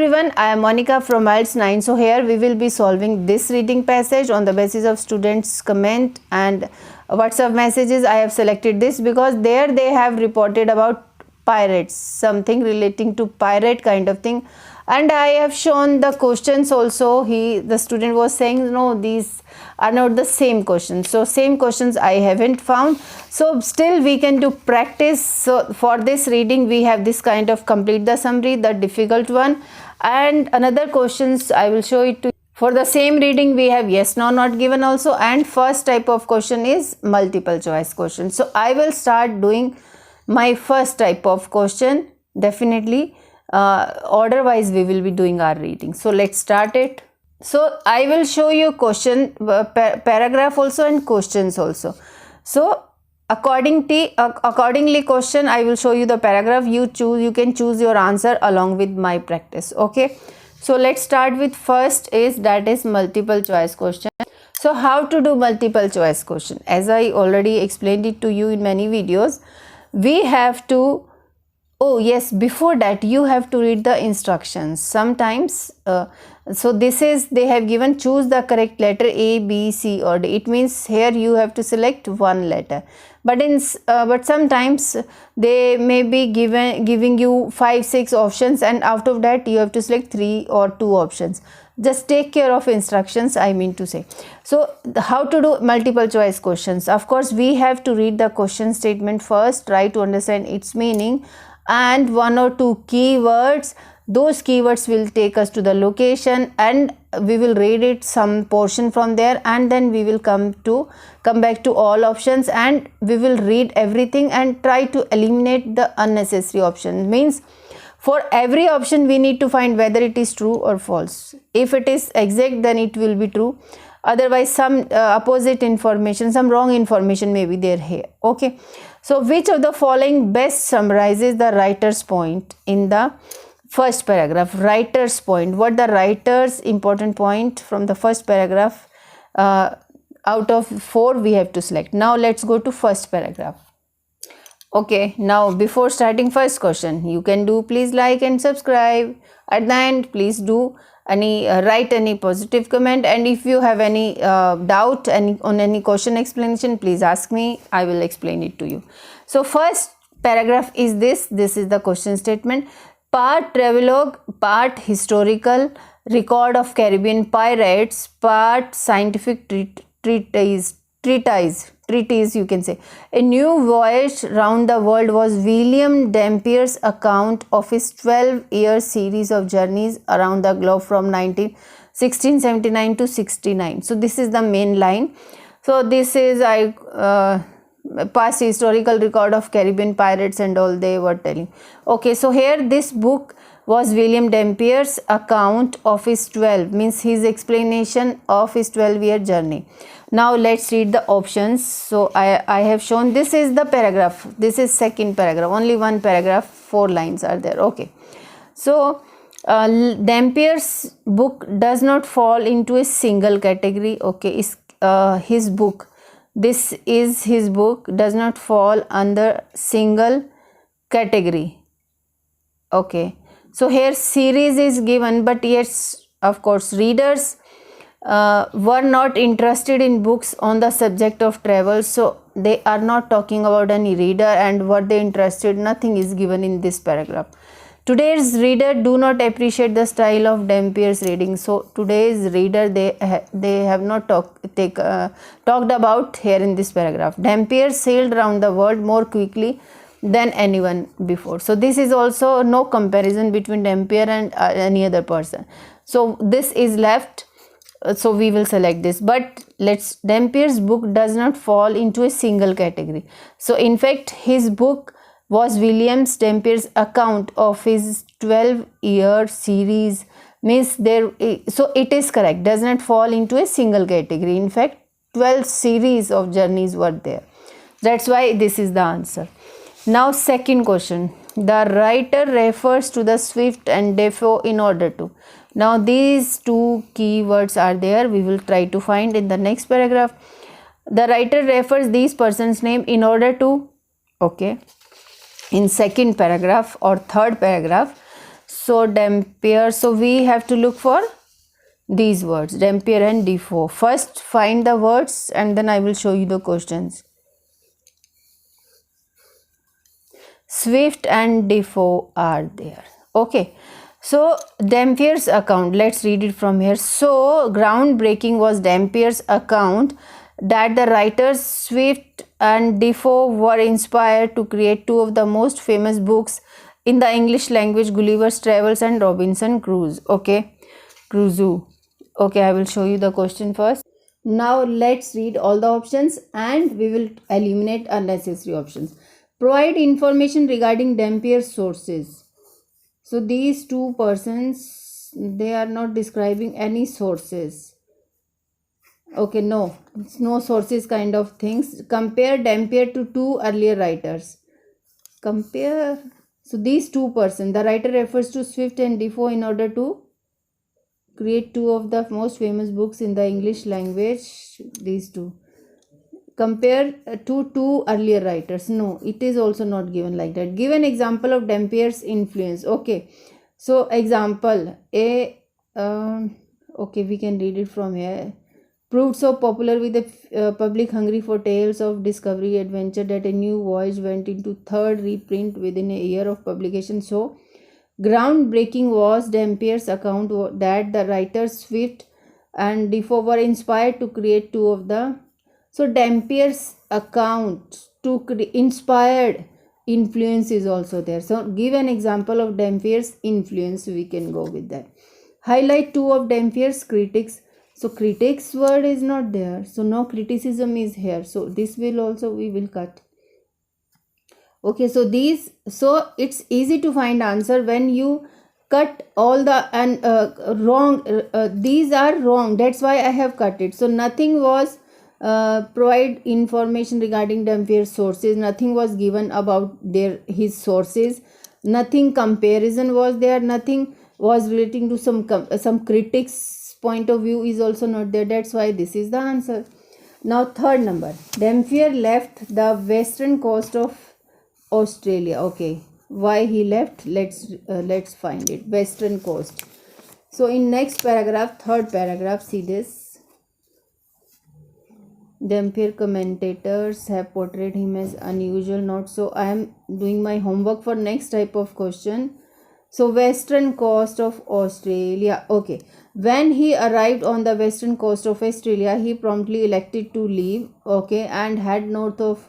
everyone, I am Monica from IELTS 9. So here we will be solving this reading passage on the basis of students' comment and WhatsApp messages. I have selected this because there they have reported about pirates, something relating to pirate kind of thing, and I have shown the questions also. The student was saying no, these are not the same questions, so same questions I haven't found, so still we can do practice. So for this reading we have this kind of complete the summary, the difficult one, and another questions I will show it to you. For the same reading we have yes no not given also, and first type of question is multiple choice question. So I will start doing my first type of question. Definitely order wise we will be doing our reading. So let's start it. So I will show you question paragraph also and questions also. So accordingly question I will show you the paragraph. You can choose your answer along with my practice. Okay, so let's start with first that is multiple choice question. So how to do multiple choice question? As I already explained it to you in many videos, we have to, oh yes, before that you have to read the instructions sometimes. So this is, they have given choose the correct letter A, B, C or D. It means here you have to select one letter, but sometimes they may be giving you 5-6 options, and out of that you have to select 3 or 2 options. Just take care of instructions, I mean to say. So how to do multiple choice questions? Of course we have to read the question statement first, try to understand its meaning, and 1 or 2 keywords. Those keywords will take us to the location, and we will read it some portion from there, and then we will come back to all options, and we will read everything and try to eliminate the unnecessary option. Means for every option we need to find whether it is true or false. If it is exact, then it will be true. Otherwise some opposite information, some wrong information may be there here. Okay, so which of the following best summarizes the writer's point in the first paragraph? Writer's point, what the writer's important point from the first paragraph, out of 4 we have to select. Now let's go to first paragraph. Okay, now before starting first question, you can do please like and subscribe. At the end please do write any positive comment, and if you have any doubt on any question explanation, please ask me, I will explain it to you. So first paragraph is this is the question statement. Part travelogue, part historical record of Caribbean pirates, part scientific treatise you can say. A new voyage round the world was William Dampier's account of his 12-year series of journeys around the globe from 1679 to 69. So this is the main line. So this is past historical record of Caribbean pirates and all they were telling. Okay, so here this book was William Dampier's account of his 12, means his explanation of his 12-year journey. Now let's read the options. So I have shown, this is the paragraph, this is second paragraph, only one paragraph, 4 lines are there. Okay, so Dampier's book does not fall into a single category. Okay, his book, this is his book, does not fall under single category. Okay, so here series is given, but yes, of course readers were not interested in books on the subject of travel, so they are not talking about any reader and were they interested, nothing is given in this paragraph. Today's reader do not appreciate the style of Dampier's reading. So today's reader they have not talked about here in this paragraph. Dampier sailed around the world more quickly than anyone before. So this is also no comparison between Dampier and any other person. So this is left. So we will select this, but Dampier's book does not fall into a single category. So in fact his book was William Dampier's account of his 12-year series, means there, so it is correct, does not fall into a single category. In fact 12 series of journeys were there, that's why this is the answer. Now second question, the writer refers to the Swift and Defoe in order to. Now these 2 keywords are there, we will try to find in the next paragraph. The writer refers these persons' name in order to. Okay, in second paragraph or third paragraph, So Dampier, so we have to look for these words, Dampier and Defoe. First find the words and then I will show you the questions. Swift and Defoe are there. Okay. So Dampier's account, let's read it from here. So groundbreaking was Dampier's account that the writers Swift and Defoe were inspired to create two of the most famous books in the English language, Gulliver's Travels and Robinson Crusoe. Okay, Crusoe. Okay, I will show you the question first. Now let's read all the options and we will eliminate unnecessary options. Provide information regarding Dampier's sources. So these two persons, they are not describing any sources. Okay, no, it's no sources kind of things. Compare Dampier to two earlier writers. Compare. So these two persons, the writer refers to Swift and Defoe in order to create two of the most famous books in the English language. These two. Compare to two earlier writers. No, it is also not given like that. Give an example of Dampier's influence. Okay, so example A. Okay, we can read it from here. Proved so popular with the public hungry for tales of discovery adventure that a new voyage went into third reprint within a year of publication. So groundbreaking was Dampier's account that the writers Swift and Defoe were inspired to create two of the. So Dampier's account to inspired influence is also there. So give an example of Dampier's influence. We can go with that. Highlight two of Dampier's critics. So critics word is not there. So no criticism is here. So this will also we will cut. Okay, so these, so it's easy to find answer when you cut all the and wrong. These are wrong. That's why I have cut it. So nothing was provide information regarding Dampier's sources. Nothing was given about his sources. Nothing comparison was there. Nothing was relating to some critics point of view is also not there. That's why this is the answer. Now third number, Dampier left the western coast of Australia. Okay, why he left? Let's find it. Western coast. So in next paragraph, third paragraph, see this. Dampier commentators have portrayed him as unusual. Not so. I am doing my homework for next type of question. So western coast of Australia. Okay. When he arrived on the western coast of Australia, he promptly elected to leave. Okay, and head north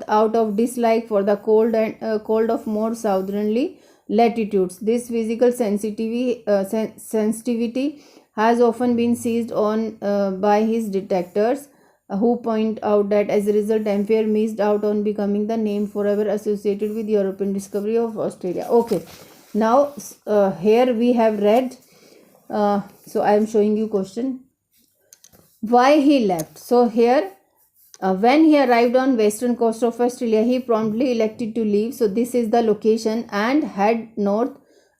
out of dislike for the cold of more southerly latitudes. This physical sensitivity has often been seized on by his detractors, who point out that as a result Dampier missed out on becoming the name forever associated with European discovery of Australia. Okay, now here we have read, so I am showing you question. Why he left? So here when he arrived on western coast of Australia, he promptly elected to leave. So this is the location, and head north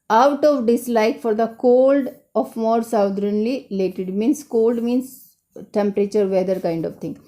out of dislike for the cold of more southerly latitude. Means cold means temperature, weather kind of thing.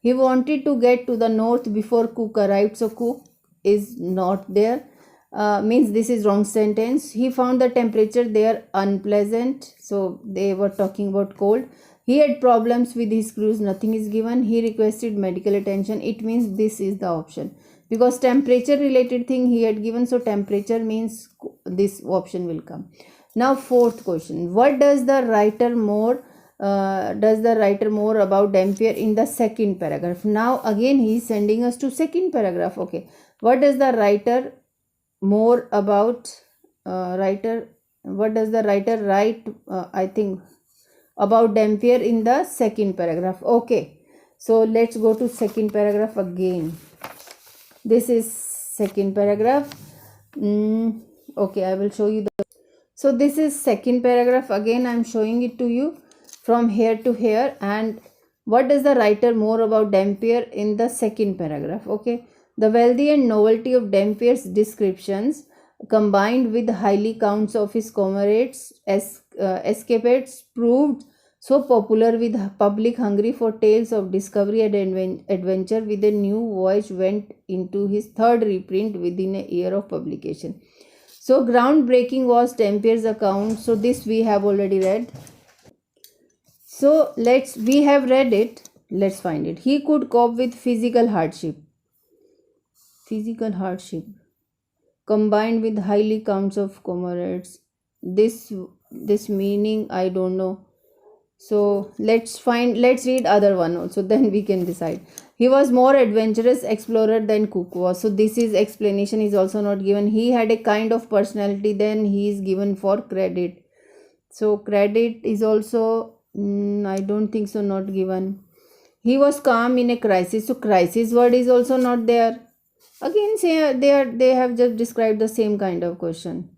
He wanted to get to the north before Cook arrived. So Cook is not there. Means this is wrong sentence. He found the temperature there unpleasant. So they were talking about cold. He had problems with his cruise. Nothing is given. He requested medical attention. It means this is the option, because temperature related thing he had given. So temperature means this option will come. Now fourth question. What does the writer more about Dampier in the second paragraph? Now again he is sending us to second paragraph. Okay, what does the writer more about what does the writer write I think about Dampier in the second paragraph? Okay, so let's go to second paragraph again. This is second paragraph. Okay, I will show you the. So this is second paragraph. Again I am showing it to you from here to here. And what does the writer more about Dampier in the second paragraph? Okay, the wealthy and novelty of Dampier's descriptions, combined with highly counts of his comrades escapades, proved so popular with public hungry for tales of discovery and adventure, with a new voyage went into his third reprint within a year of publication. So groundbreaking was Dampier's account. So this we have already read. So we have read it. Let's find it. He could cope with physical hardship. Physical hardship combined with highly counts of comrades. This meaning I don't know. So let's read other one also, then we can decide. He was more adventurous explorer than Cook was. So this is explanation is also not given. He had a kind of personality, then he is given for credit. So credit is also I don't think so, not given. He was calm in a crisis. So crisis word is also not there. Again, say they have just described the same kind of question.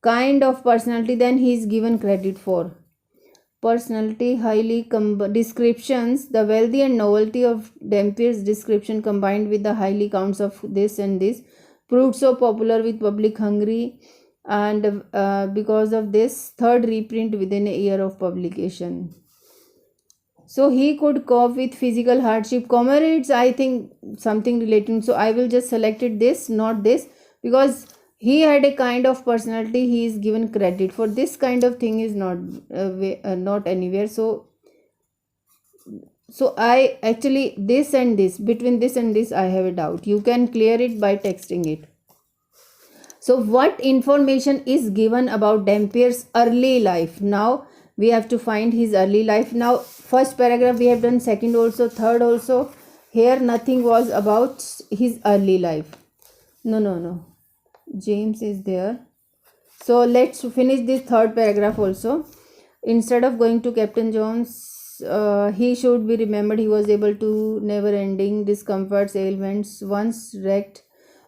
Kind of personality, then he is given credit for. Personality, highly descriptions, the wealthy and novelty of Dampier's description combined with the highly counts of this and this proved so popular with public hungry, and because of this, third reprint within a year of publication. So he could cope with physical hardship. Comrades, I think something relating. So I will just select it this, not this, because he had a kind of personality. He is given credit for this kind of thing is not anywhere. So I actually this and this, between this and this I have a doubt. You can clear it by texting it. So what information is given about Dampier's early life? Now we have to find his early life. Now first paragraph we have done, second also, third also. Here nothing was about his early life. No. James is there. So let's finish this third paragraph also. Instead of going to Captain Jones, he should be remembered. He was able to never-ending discomforts, ailments, once wrecked.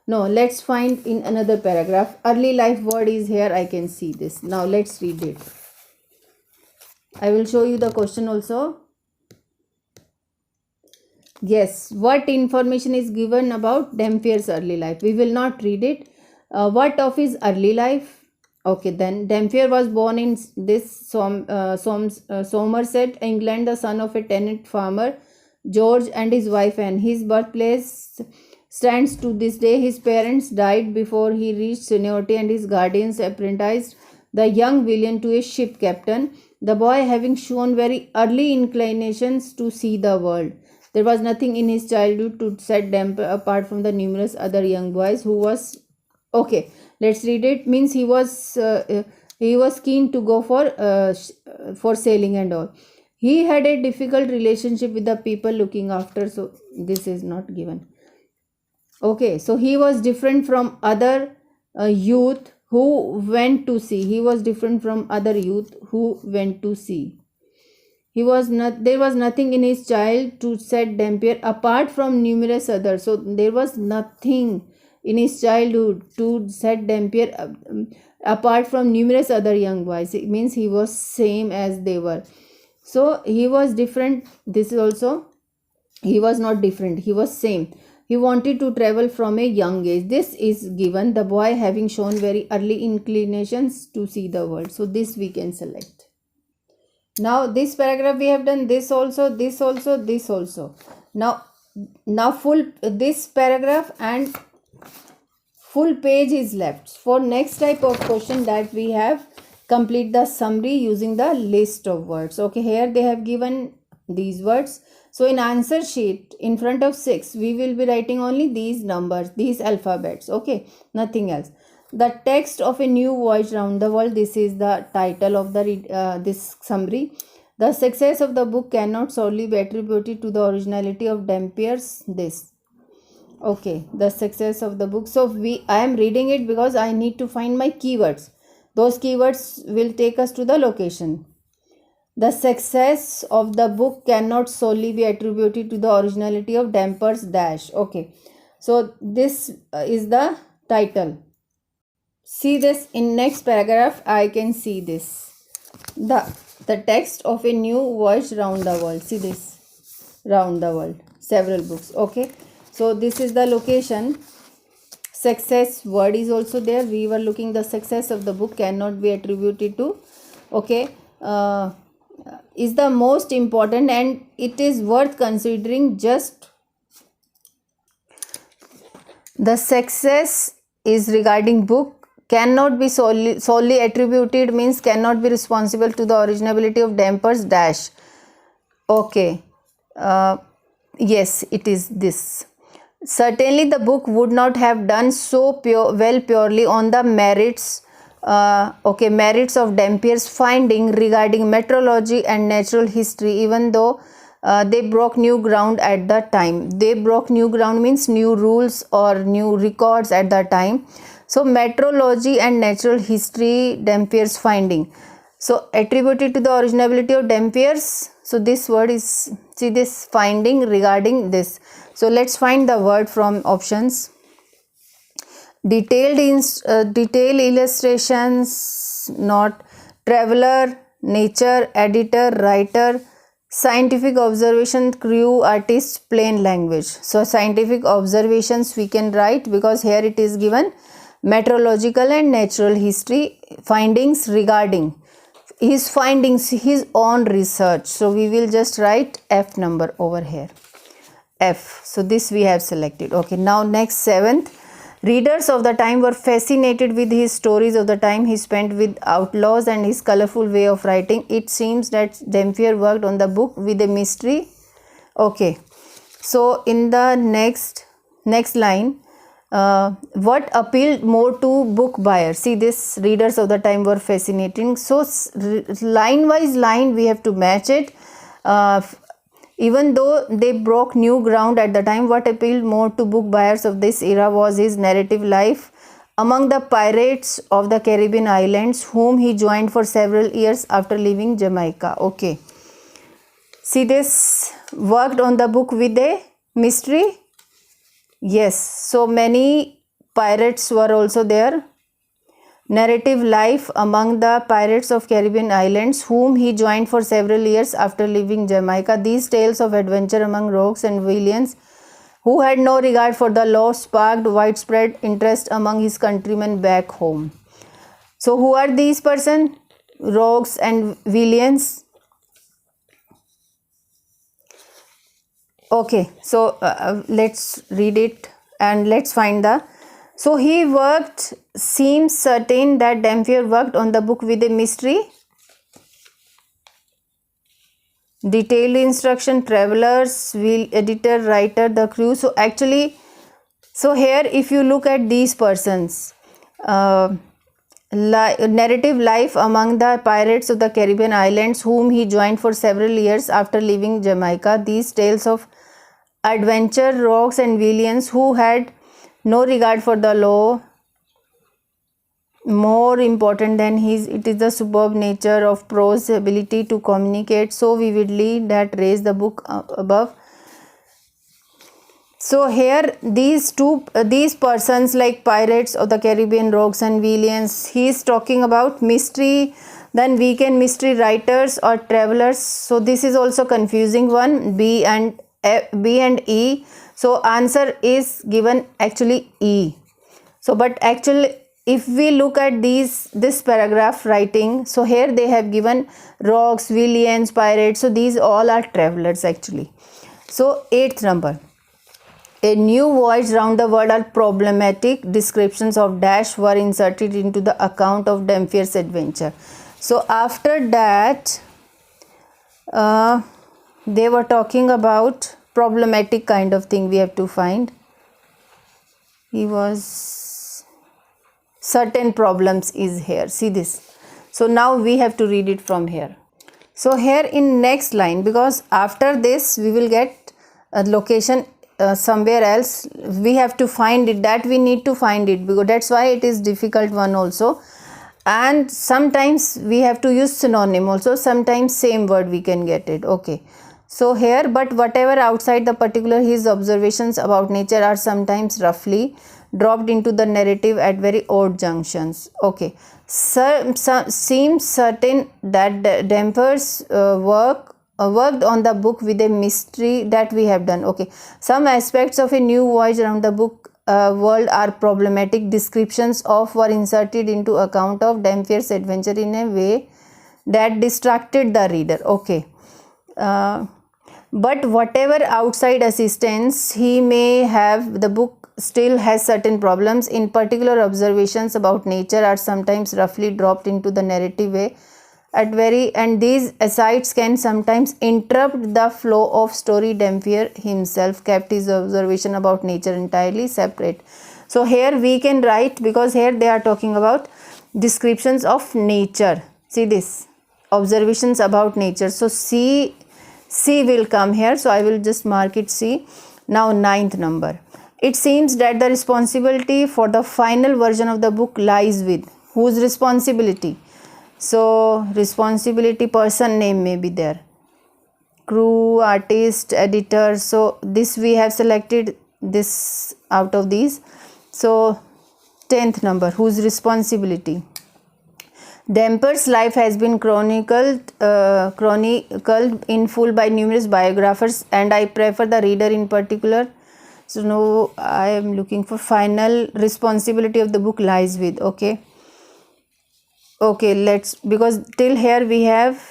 No, let's find in another paragraph. Early life word is here. I can see this. Now let's read it. I will show you the question also. Yes, what information is given about Dampier's early life? We will not read it. What of his early life? Okay, then Dampier was born in this Somerset, England, the son of a tenant farmer, George, and his wife Anne. His birthplace stands to this day. His parents died before he reached seniority, and his guardians apprenticed the young William to a ship captain, the boy having shown very early inclinations to see the world. There was nothing in his childhood to set Dampier apart from the numerous other young boys who was... Okay, let's read it. Means he was keen to go for sailing and all. He had a difficult relationship with the people looking after. So this is not given. Okay, so he was different from other youth who went to sea. He was different from other youth who went to sea. There was nothing in his child to set Dampier apart from numerous others. So there was nothing in his childhood to set Dampier apart from numerous other young boys. It means he was same as they were. So he was different. This is also, he was not different. He was same. He wanted to travel from a young age. This is given, the boy having shown very early inclinations to see the world. So this we can select. Now this paragraph we have done this also, this also, this also. Now full this paragraph and full page is left. For next type of question that we have, complete the summary using the list of words. Okay, here they have given these words. So in answer sheet in front of 6, we will be writing only these numbers, these alphabets. Okay, nothing else. The text of a new voyage round the world. This is the title of the this summary. The success of the book cannot solely be attributed to the originality of Dampier's this. Okay, the success of the book. So I am reading it because I need to find my keywords. Those keywords will take us to the location. The success of the book cannot solely be attributed to the originality of Dampier's dash. Okay, so this is the title. See this in next paragraph. I can see this. The text of a new voyage round the world. See this, round the world, several books. Okay. So this is the location. Success word is also there. We were looking, the success of the book cannot be attributed to. Okay, is the most important, and it is worth considering. Just the success is regarding book cannot be solely attributed means cannot be responsible to the originality of Dampier's dash. Okay, yes, it is this. Certainly the book would not have done so purely on the merits merits of Dampier's finding regarding meteorology and natural history, even though they broke new ground at the time. They broke new ground means new rules or new records at the time. So meteorology and natural history, Dampier's finding. So attributed to the originality of Dampier's. So this word is, see this finding regarding this. So let's find the word from options. Detailed illustrations, not. Traveler, nature, editor, writer, scientific observation, crew, artist, plain language. So scientific observations we can write because here it is given meteorological and natural history findings regarding his findings, his own research. So we will just write F number over here, F. So this we have selected. Okay, now next, 7th. Readers of the time were fascinated with his stories of the time he spent with outlaws and his colorful way of writing. It seems that Dampier worked on the book with a mystery. Okay, so in the next line, what appealed more to book buyers? See this, readers of the time were fascinating. So line wise line we have to match it. Even though they broke new ground at the time, what appealed more to book buyers of this era was his narrative life among the pirates of the Caribbean islands, whom he joined for several years after leaving Jamaica. Okay, see this, worked on the book with a mystery. Yes, so many pirates were also there. Narrative life among the pirates of Caribbean islands, whom he joined for several years after leaving Jamaica. These tales of adventure among rogues and villains who had no regard for the law sparked widespread interest among his countrymen back home. So who are these persons? Rogues and villains. Okay, so let's read it and let's find the. So he worked, seems certain that Dampier worked on the book with a mystery. Detailed instruction, travelers, editor, writer, the crew. So actually, so here if you look at these persons, narrative life among the pirates of the Caribbean islands, whom he joined for several years after leaving Jamaica. These tales of adventure, rogues and villains who had no regard for the law. More important than his, it is the superb nature of prose ability to communicate so vividly that raised the book above. So here these persons like pirates of the Caribbean, rogues and villains, he is talking about mystery, then weekend mystery writers or travelers. So this is also confusing one, B and E. So answer is given actually E. So but actually if we look at this paragraph writing, so here they have given rogues, villains, pirates. So these all are travelers actually. So 8th number. A new voyage round the world are problematic. Descriptions of dash were inserted into the account of Dampier's adventure. So after that, they were talking about problematic kind of thing we have to find. He was, certain problems is here. See this. So now we have to read it from here. So here in next line, because after this we will get a location somewhere else, we have to find it, that we need to find it, because that's why it is difficult one also. And sometimes we have to use synonym also, sometimes same word we can get it. Okay, so here, but whatever outside the particular, his observations about nature are sometimes roughly dropped into the narrative at very odd junctions. Okay, seems certain that Dampier's worked on the book with a mystery that we have done. Okay, some aspects of a new voyage around the book world are problematic. Descriptions of were inserted into account of Dampier's adventure in a way that distracted the reader. Okay, but whatever outside assistance he may have, the book still has certain problems. In particular, observations about nature are sometimes roughly dropped into the narrative way and these asides can sometimes interrupt the flow of story. Dampier himself kept his observation about nature entirely separate. So here we can write, because here they are talking about descriptions of nature. See this, observations about nature. So C will come here. So I will just mark it C. Now 9th number. It seems that the responsibility for the final version of the book lies with whose responsibility? So responsibility, person name may be there, crew, artist, editor. So this we have selected this out of these. So 10th number, whose responsibility? Dampier's life has been chronicled in full by numerous biographers, and I prefer the reader in particular. So no, I am looking for final responsibility of the book lies with. Okay, let's, because till here we have,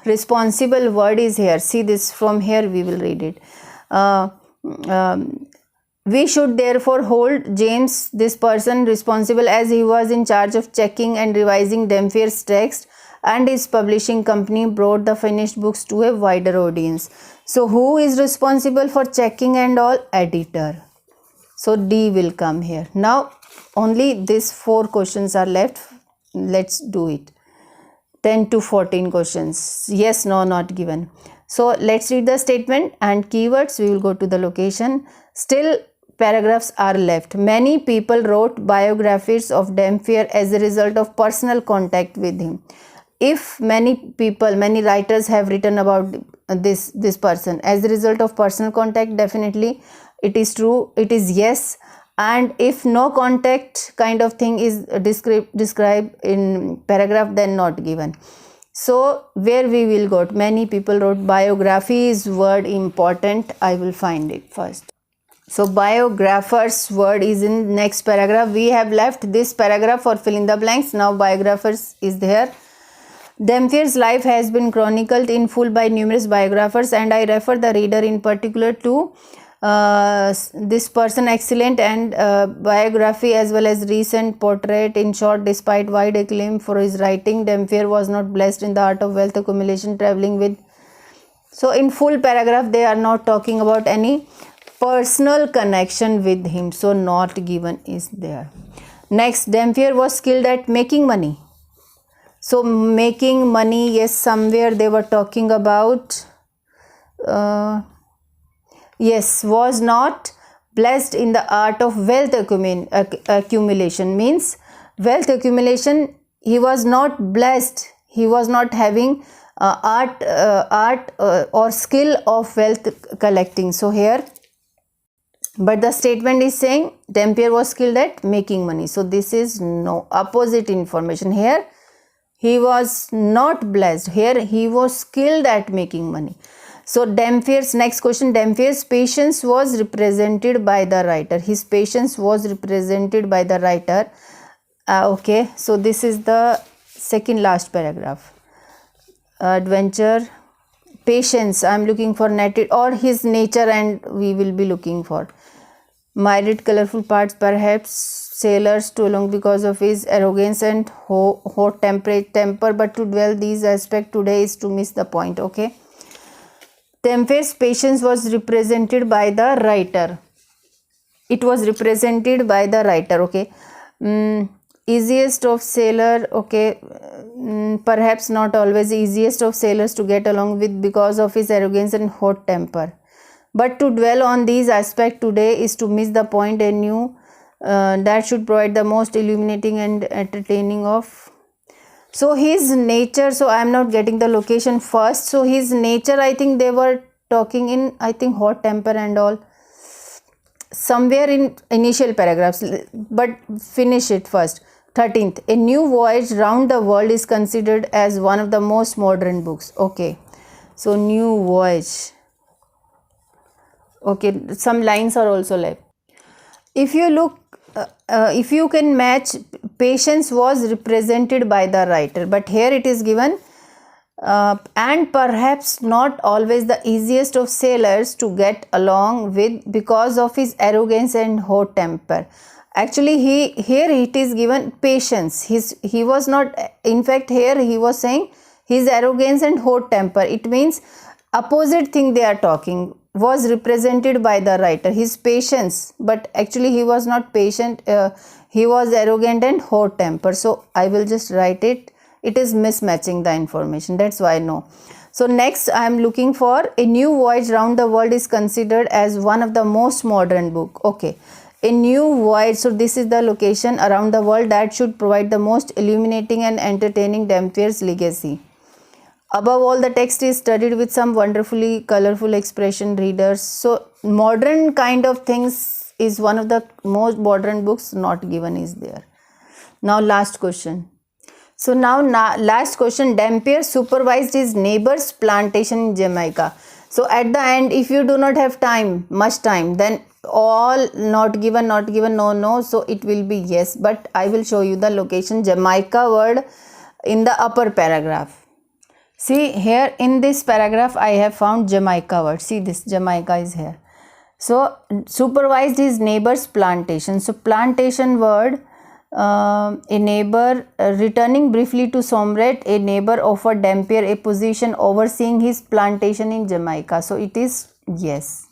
responsible word is here. See this, from here we will read it. We should therefore hold James, this person, responsible, as he was in charge of checking and revising Dampier's text, and his publishing company brought the finished books to a wider audience. So who is responsible for checking and all? Editor. So D will come here. Now only these 4 questions are left. Let's do it. 10 to 14 questions. Yes, no, not given. So let's read the statement and keywords. We will go to the location. Still paragraphs are left. Many people wrote biographies of Dampier as a result of personal contact with him. If many people, many writers have written about this person as a result of personal contact, definitely it is true, it is yes. And if no contact kind of thing is described in paragraph, then not given. So where we will go, many people wrote biography is word important. I will find it first. So biographers word is in next paragraph. We have left this paragraph for fill in the blanks. Now biographers is there. Dampier's life has been chronicled in full by numerous biographers, and I refer the reader in particular to this person excellent and biography as well as recent portrait. In short, despite wide acclaim for his writing, Dampier was not blessed in the art of wealth accumulation, traveling with. So in full paragraph they are not talking about any personal connection with him, so not given is there. Next, Dampier was skilled at making money. So making money, yes, somewhere they were talking about yes, was not blessed in the art of wealth accumulation, means wealth accumulation, he was not blessed, he was not having art or skill of wealth collecting. So here, but the statement is saying Dampier was skilled at making money. So this is no, opposite information. Here he was not blessed, here he was skilled at making money. So Dampier's, next question, Dampier's patience was represented by the writer. His patience was represented by the writer. Okay, so this is the second last paragraph. Adventure, patience, I am looking for native or his nature, and we will be looking for myriad colorful parts, perhaps sailors too long because of his arrogance and hot temper, but to dwell these aspects today is to miss the point. Okay, Dampier's patience was represented by the writer. It was represented by the writer. Okay, easiest of sailor. Okay, perhaps not always easiest of sailors to get along with because of his arrogance and hot temper, but to dwell on these aspects today is to miss the point. A new that should provide the most illuminating and entertaining of. So his nature, so I am not getting the location first. So his nature, I think they were talking in, I think, hot temper and all, somewhere in initial paragraphs, but finish it first. 13th, A New Voyage Round the World is considered as one of the most modern books. Okay, so New Voyage. Okay, some lines are also left. If you look, if you can match, patience was represented by the writer, but here it is given and perhaps not always the easiest of sailors to get along with because of his arrogance and hot temper. Actually, here it is given patience. He was not, in fact here he was saying his arrogance and hot temper. It means opposite thing they are talking was represented by the writer, his patience, but actually he was not patient, he was arrogant and hot temper. So I will just write it. It is mismatching the information, that's why no. So next I am looking for A New Voyage Round the World is considered as one of the most modern book. Okay, A New Voyage, so this is the location around the world that should provide the most illuminating and entertaining Dampier's legacy. Above all, the text is studied with some wonderfully colorful expression readers. So modern kind of things is one of the most modern books not given is there. Now last question. So now last question. Dampier supervised his neighbor's plantation in Jamaica. So at the end, if you do not have time, much time, then all not given, no. So it will be yes. But I will show you the location Jamaica word in the upper paragraph. See here in this paragraph I have found Jamaica word. See this Jamaica is here. So supervised his neighbor's plantation. So plantation word, a neighbor, returning briefly to Somret, a neighbor offered Dampier a position overseeing his plantation in Jamaica. So it is yes.